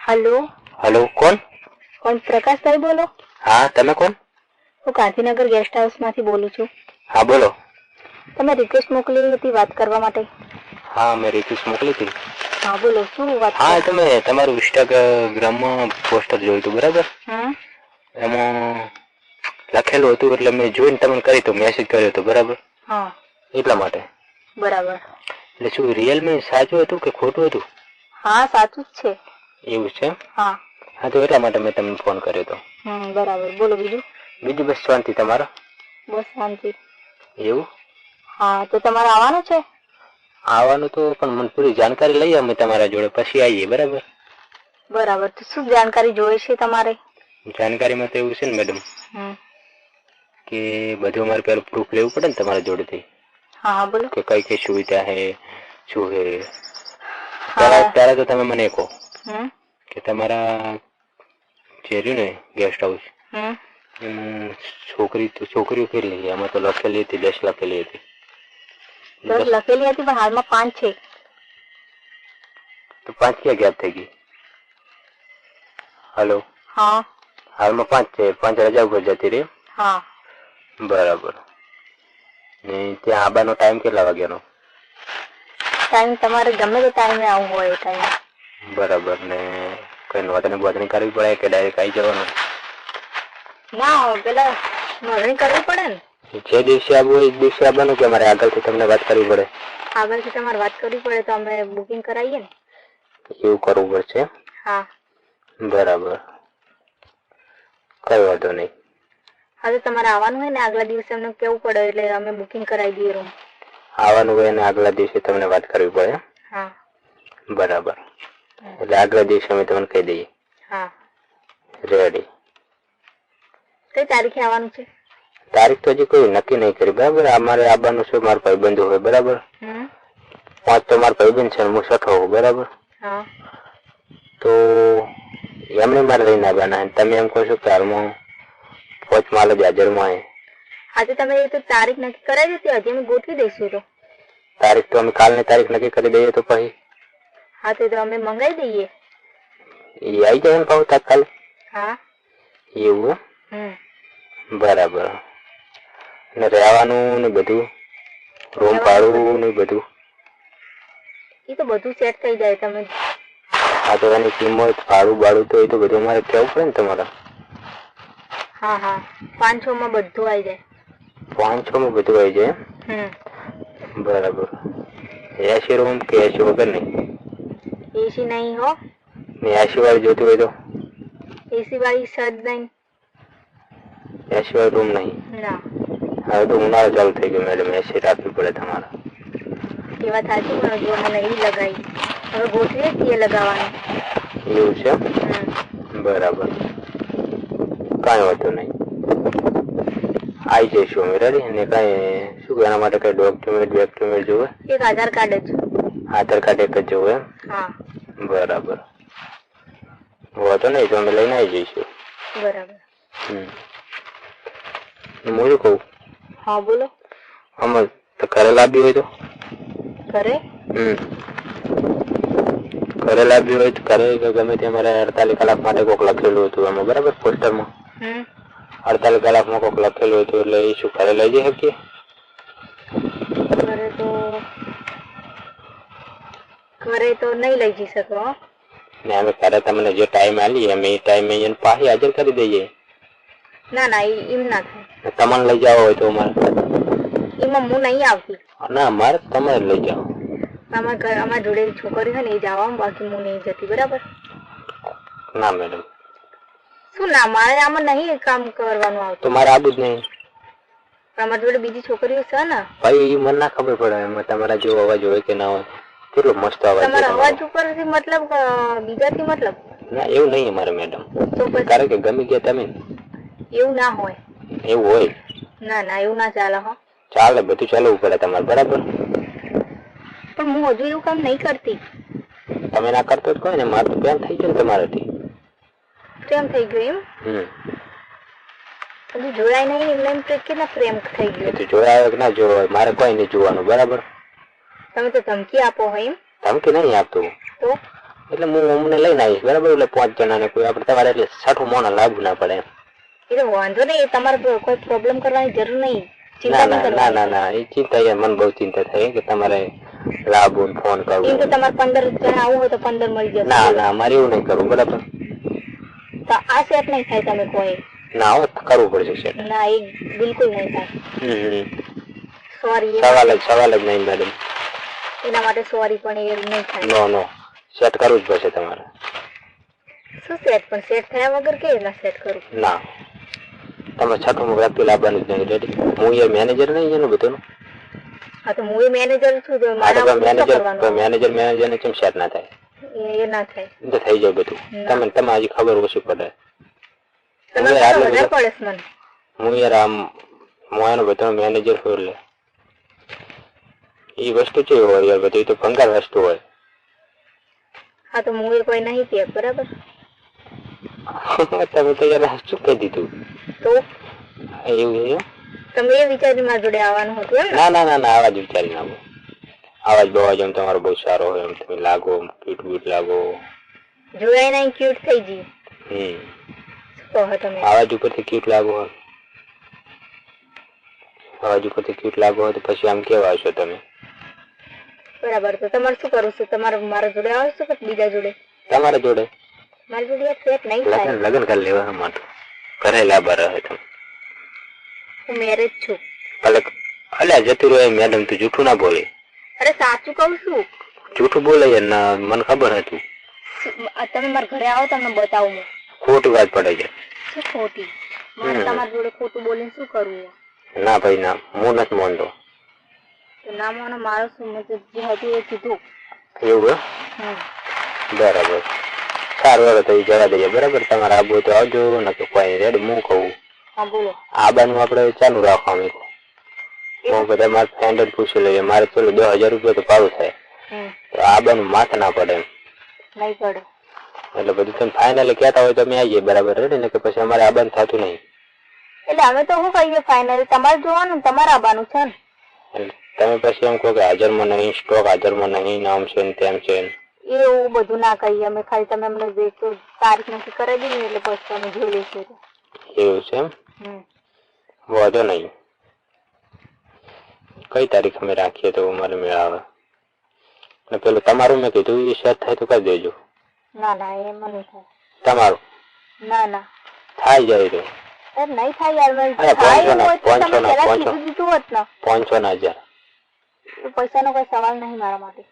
Hello hello कौन कौन प्रकाश भाई बोलो? हाँ તમે કોણ? હું ગાંધીનગર ગેસ્ટ હાઉસમાંથી બોલું છું. હા બોલો. તમે રિક્વેસ્ટ મોકલી હતી વાત કરવા માટે. હા મેં રિક્વેસ્ટ મોકલી હતી. હા બોલો શું વાત? હા તમે તમારું ઇન્સ્ટાગ્રામમાં પોસ્ટર જોયું હતું બરાબર? એમાં લખેલું હતું એટલે મેં જોઈને તમને કરી તો મેસેજ કર્યો હતો બરાબર? હા એટલા માટે. બરાબર. એટલે શું રિયલ માં સાચું હતું કે ખોટું હતું? હા સાચું જ છે. એવું છે? હા હા તો એટલા માટે મેં તમને ફોન કર્યો હતો. બરાબર બોલો બીજું. બીજું બસ શાંતિ તમારા? બસ શાંતિ. એવું? હા તો તમારે આવવાનું છે? આવવાનું તો પણ મને પૂરી જાણકારી લઈએ અમે તમારા જોડે પછી આવીએ બરાબર? બરાબર તો શું જાણકારી જોઈએ છે તમારે? જાણકારીમાં તો એવું છે ને મેડમ કે બધું અમારે પેલું પ્રૂફ લેવું પડે ને તમારા જોડેથી. હા હા બોલો. કે કઈ કઈ સુવિધા હે શું હે. હા ત્યારે તો તમે મને કહો હમ કે તમારા જે રહ્યું ને ગેસ્ટ હાઉસ છોકરીઓ કેટલી છે? આમાં તો લખેલી હતી 10 લખેલી હતી. 10 લખેલી હતી પણ હાલમાં 5 છે. તો 5 ક્યાં ગેપ થઈ ગઈ? हेलो हाँ हाल में 5 છે 5 રજા ઉપર જતી રહી. હા બરાબર. ને ત્યાં આવવાનો ટાઈમ કેટલા વાગ્યાનો? ટાઈમ તમારે ગમે તે ટાઈમે આવવું હોય એ ટાઈમ. બરાબર. ને કઈ નોંધણી કરવી પડે કે ડાયરેક્ટ આવી જવાનું? ના પેલા નોંધણી કરવી પડે ને. જે દિવસે આવવું હોય એ દિવસે આવવાનું કે મારે આગળથી તમને વાત કરવી પડે? આગળથી તમારે વાત કરવી પડે તો અમે બુકિંગ કરાવીએ ને. એવું કરવું પડશે? હા બરાબર. કઈ વાંધો નહીં. હા તો તમારે આવવાનું હોય ને આગલા દિવસે અમને કેવું પડે એટલે અમે બુકિંગ કરાવી દઈએ રૂમ. આવવાનું હોય ને આગલા દિવસે તમને વાત કરવી પડે? હા બરાબર. એટલે આગલા દિવસે અમે તમને કહી દઈએ. હા રેડી. કઈ તારીખે આવવાનું છે? તારીખ તો હજી કોઈ નક્કી નહીં કરી બરાબર. અમારે આવવાનું છે મારા ભાઈબંધો હોય બરાબર. 5 તો મારા ભાઈબંધ છે હું 6 હોઉં બરાબર. હા તો એમને મારે લઈને આવવાના. તમે એમ કહો છો કે હાલમાં 5 માલ જ હાજરમાં હે. આજે તમે એ તો તારીખ નક્કી કરાવી હતી હજી અમે ગોઠવી દઈશું. તો તારીખ તો અમે કાલની તારીખ નક્કી કરી દઈએ તો પછી? હા તો અમે મંગાવી દઈએ. એ આવી જાય ને પાછું તાત્કાલિક? હા એવું? બરાબર. ને રહેવાનું ને બધું રૂમ ભાડું ને બધું? એ તો બધું સેટ થઈ જાય. તમે હા તો એની કિંમત ભાડું બાડું તો એ તો બધું અમારે કહેવું પડે ને તમારે? હા હા 5-6 માં બધું આવી જાય. 5-6 માં બધું આવી જાય? બરાબર. એસી રૂમ કે એસી વગર નહીં? એસી નહીં હો. ને એસી વાળી જોતી હોય તો? એસી વાળી સજ નહીં. એસી વાળી રૂમ નહીં? ના. હવે તો ઉનાળો ચાલુ થઈ ગયો મેડમ. એસી રાખવી પડે તમારે. એ વાત સાચી પણ હજુ અમે નહીં લગાવી. હવે ગોઠવીએ છીએ લગાવવાનું. એવું છે? બરાબર. કાંઈ વાંધો નહીં. આવી જઈશું અમે રેડી. અને કાંઈ શું એના માટે કઈ ડોક્યુમેન્ટ જોવે? એક આધાર કાર્ડ જ. આધાર કાર્ડ એક જ જોવે એમ? હા બરાબર. વાંધો નહીં તો અમે લઈને આવી જઈશું. બરાબર. હું શું કહું? હા બોલો. આમાં તો ઘરે લાવ્યું હોય તો? ઘરે ઘરે લાવ્યું હોય તો ઘરે ગમે તે અમારે 48 કલાક માટે કોઈક લખેલું હતું એમાં બરાબર પોસ્ટરમાં 48 કલાકમાં કોઈક લખેલું હતું એટલે એ શું ઘરે લઈ જઈ શકીએ? ઘરે તો નહીં લઈ જઈ શકો. ને અમે ઘરે તમને જે ટાઈમ આલીએ અમે એ ટાઈમે એને પાછી હાજર કરી દઈએ. ના ના એમ ના થાય. તમને લઈ જવા હોય તો અમારે એમાં હું નહીં આવતી. ના મારે તમારે લઈ જાઓ. અમારા જોડે છોકરી હોય ને એ જવા બાકી હું નહીં જતી બરાબર. ના મેડમ. શું ના મારે આમાં નહીં કામ કરવાનું આવતું. તો મારે આવું જ નહીં. અમારા જોડે બીજી છોકરીઓ છે ને. ભાઈ મને ના ખબર પડે એમાં તમારા જેવો અવાજ હોય કે ના હોય. કેટલો મસ્ત અવાજ છે તમારા અવાજ ઉપરથી મતલબ બીજાથી મતલબ? ના એવું નહીં અમારે મેડમ. કારણ કે ગમી ગયા તમે. એવું ના હોય. એવું હોય? ના ના એવું ના ચાલે. હો ચાલે બધું ચાલવું પડે તમારે બરાબર. પણ હું હજુ એવું કામ નહીં કરતી. તમે ના કરતો જ કોઈ ને મારે તો પ્રેમ થઈ ગયો ને તમારાથી. પ્રેમ થઈ ગયો એમ? હજુ જોડાય નહીં એમને એમ કેટલા પ્રેમ થઈ ગયો? તો જોડાય કે ના જોવાય મારે કોઈ નહીં જોવાનું બરાબર. તમે તો ધમકી આપો હોય એમ? ધમકી નહીં આપતો. તો એટલે હું અમને લઈને આવીશ બરાબર, એટલે 5 જણાને કોઈ આપણે તમારે એટલે 6 મોણા લાગુ ના પડે એમ. એ તો વાંધો નહીં, તમારે કોઈ પ્રોબ્લેમ કરવાની જરૂર નહીં, ના ચિંતા ના નહીં ના ના કરવાની. ના એ ચિંતા યાર મને બહુ ચિંતા થઈ કે તમારે લાવવો ને ફોન કરવો. એમ તો તમારે 15 જણા આવું હોય તો 15 મળી જશે. ના ના મારે એવું નહીં કરવું બરાબર. તો આ સેટ નહીં થાય તમે કોઈ. ના હવે કરવું પડશે સેટ. ના એ બિલકુલ નહીં થાય. સોરી. સવાલ જ નહીં મેડમ. એના માટે સોરી પણ એ નહીં થાય. નો નો સેટ કરવું જ પડશે તમારે. શું સેટ? પણ સેટ થયા વગર કેવી રીતના સેટ કરું? ના તમે 6મું વ્યક્તિ લાવવાનું જ નહીં. રેડી? હું એ મેનેજર નહીં એનું બધું. હા તો હું એ મેનેજર છું તો મેનેજર ને કેમ સેટ ના થાય? એ ના થાય. એ તો થઈ જાય બધું. તમે હજી ખબર ઓછી પડે. તમે વધારે પડે છે મને. હું યાર આમ હું એનો બધો મેનેજર છું એટલે એ વસ્તુ કેવી હોય યાર, બધી તો ભંગાર વસ્તુ હોય. હા તો હું એ કોઈ નહીં કે બરાબર. તમે તો યાર શું કહી દીધું તો એવું છે? તમે એ વિચારી મારા જોડે આવવાનું હતું એમ? ના ના ના ના આવાજ વિચારી ના આવાજ બવાજ એમ તમારો બહુ સારો હોય એમ તમે લાગો ક્યુટ બ્યુટ લાગો. જોડાઈ નહીં ક્યુટ થઈ ગઈ. શું કહો તમે? આવાજ ઉપરથી ક્યુટ લાગો હોય, અવાજ ઉપરથી ક્યુટ લાગો હોય તો પછી આમ કેવા આવશો તમે? બરાબર. તો તમારે શું કરવું છે? તમારે મારા જોડે આવશો કે બીજા જોડે? તમારા જોડે. મારી જોડે સેટ નહીં થાય. લગ્ન કરી લેવા માટે ઘરે લાંબા રહે તમે. હું મેરેજ છું. ભલે અલ્યા જતું રહે મેડમ, તું જૂઠું ના બોલે. અરે સાચું કહું છું. જૂઠું બોલે યાર, મને ખબર હતું. તમે મારા ઘરે આવો તમને બતાવું. ખોટી વાત પડે છે. શું ખોટી? મારે તમારી જોડે ખોટું બોલીને શું કરવું? ના ભાઈ ના, હું નથી માનતો. તો ના માનો, મારો શું મતલબ જે હતું એ કીધું. એવું બરાબર. સારું હવે તો જવા દઈએ બરાબર. તમારે આબુ તો આવજો ને કોઈ રેડ હું કહું. હા બોલો. આબાનું આપણે ચાલુ રાખવાનું. હું બધા મારા ફ્રેન્ડ જ પૂછી લઈએ. મારે ચલો 10,000 રૂપિયા તો ભાડું થાય. તો આબાનું માથે ના પડે એમ. નહીં પડે. એટલે બધું તમે ફાઇનલી કહેતા હોય તો અમે આવીએ બરાબર રેડી ને, કે પછી અમારે આબાનું થતું નહીં. એટલે અમે તો શું કહીએ ફાઇનલી તમારે જોવાનું, તમારે આવવાનું છે ને. એટલે તમે પછી એમ કહો કે હાજરમાં નહીં, સ્ટોક હાજરમાં નહીં, નામ છે ને તેમ છે ને. એવું બધું ના કહીએ અમે. ખાલી તમે અમને વેચો તારીખ નક્કી કરી દઈએ એટલે પછી અમે જોઈ લઈશું. એવું છે એમ? વાંધો નહીં. કઈ તારીખ અમે રાખીએ તો અમારે મેળ આવે? ને પેલું તમારું મેં કીધું એ સેટ થાય તો કરી દેજો. ના ના એમ નહીં થાય. તમારું? ના ના થાય જાય તો. નહીં થાય યાર. પાંચસો ના 1000. પૈસાનો કોઈ સવાલ નહીં મારા માટે.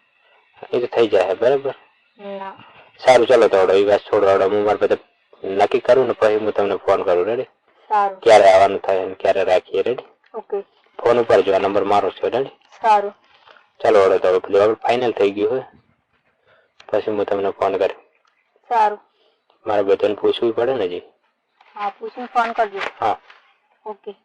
એ તો થઈ જાય બરાબર. ના સારું ચાલો તો એ વાત છોડો. હું મારે બધા નક્કી કરું ને પછી હું તમને ફોન કરું. રેડી? સારું. ક્યારે આવવાનું થાય ને ક્યારે રાખીએ. રેડી? ઓકે. ફોન ઉપર જો આ નંબર મારો છે. રેડી? સારું. ચાલો હવે તો પેલું આપણે ફાઇનલ થઈ ગયું હોય પછી હું તમને ફોન કર્યો. સારું. મારે બધાને પૂછવું પડે ને જી. હા પૂછીને ફોન કરજો. હા ઓકે.